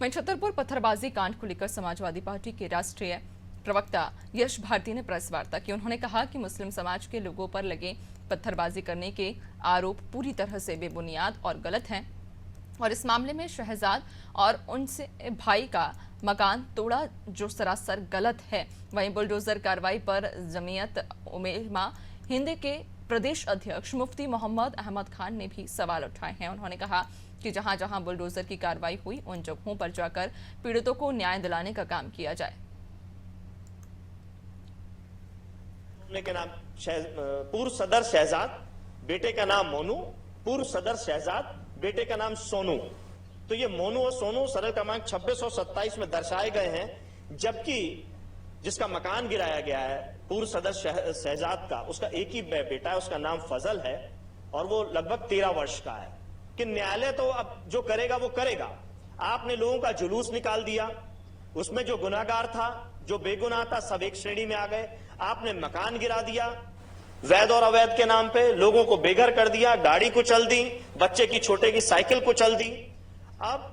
वहीं छतरपुर पत्थरबाजी कांड को लेकर समाजवादी पार्टी के राष्ट्रीय प्रवक्ता यश भारती ने प्रेस वार्ता की। उन्होंने कहा कि मुस्लिम समाज के लोगों पर लगे पत्थरबाजी करने के आरोप पूरी तरह से बेबुनियाद और गलत हैं और इस मामले में शहजाद और उनसे भाई का मकान तोड़ा जो सरासर गलत है। वहीं बुलडोजर कार्रवाई पर जमीयत उलेमा हिंद के प्रदेश अध्यक्ष मुफ्ती मोहम्मद अहमद खान ने भी सवाल उठाए हैं। उन्होंने कहा कि जहां जहां बुलडोजर की कार्रवाई हुई उन जगहों पर जाकर पीड़ितों को न्याय दिलाने का काम किया जाए। के नाम पूर्व सदर शहजाद, बेटे का नाम मोनू, पूर्व सदर शहजाद, बेटे का नाम सोनू। तो ये मोनू और सोनू सरल क्रमांक 26 और 27 में दर्शाए गए हैं, जबकि जिसका मकान गिराया गया है पूर्व सदर शहजाद का, उसका एक ही बेटा है, उसका नाम फजल है और वो लगभग 13 वर्ष का है। कि न्यायालय तो अब जो करेगा वो करेगा। आपने लोगों का जुलूस निकाल दिया, उसमें जो गुनाहगार था, जो बेगुनाह था, सब एक श्रेणी में आ गए। आपने मकान गिरा दिया, वैध और अवैध के नाम पे लोगों को बेघर कर दिया, गाड़ी को चल दी, बच्चे की छोटे की साइकिल को चल दी। अब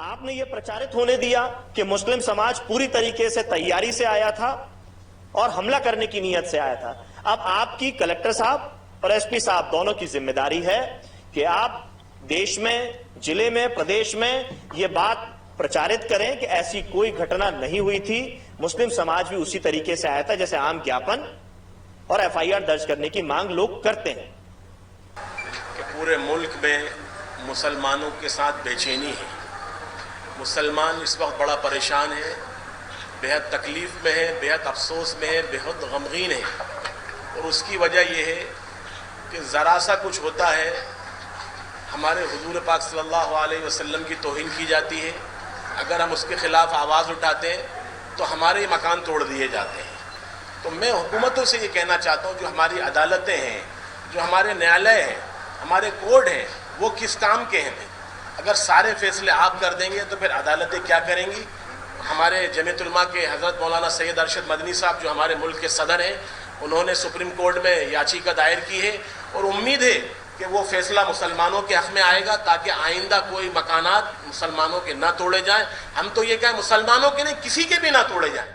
आपने ये प्रचारित होने दिया कि मुस्लिम समाज पूरी तरीके से तैयारी से आया था और हमला करने की नीयत से आया था। अब आपकी कलेक्टर साहब और एसपी साहब दोनों की जिम्मेदारी है कि आप देश में, जिले में, प्रदेश में ये बात प्रचारित करें कि ऐसी कोई घटना नहीं हुई थी। मुस्लिम समाज भी उसी तरीके से आया था जैसे आम ज्ञापन और एफआईआर दर्ज करने की मांग लोग करते हैं। कि पूरे मुल्क में मुसलमानों के साथ बेचैनी है। मुसलमान इस वक्त बड़ा परेशान है, बेहद तकलीफ में है, बेहद अफसोस में है, बेहद गमगीन है। और उसकी वजह यह है कि ज़रा सा कुछ होता है, हमारे हुजूर पाक सल्लल्लाहु अलैहि वसल्लम की तौहीन की जाती है। अगर हम उसके खिलाफ आवाज़ उठाते हैं तो हमारे मकान तोड़ दिए जाते हैं। तो मैं हुकूमतों से ये कहना चाहता हूँ, जो हमारी अदालतें हैं, जो हमारे न्यायालय हैं, हमारे कोर्ट हैं, वो किस काम के हैं? अगर सारे फैसले आप कर देंगे तो फिर अदालतें क्या करेंगी? हमारे जमीयत उलमा के हज़रत मौलाना सैयद अरशद मदनी साहब, जो हमारे मुल्क के सदर हैं, उन्होंने सुप्रीम कोर्ट में याचिका दायर की है और उम्मीद है कि वो फैसला मुसलमानों के हक़ में आएगा, ताकि आइंदा कोई मकानात मुसलमानों के ना तोड़े जाएं। हम तो ये कहें मुसलमानों के नहीं, किसी के भी ना तोड़े जाएं।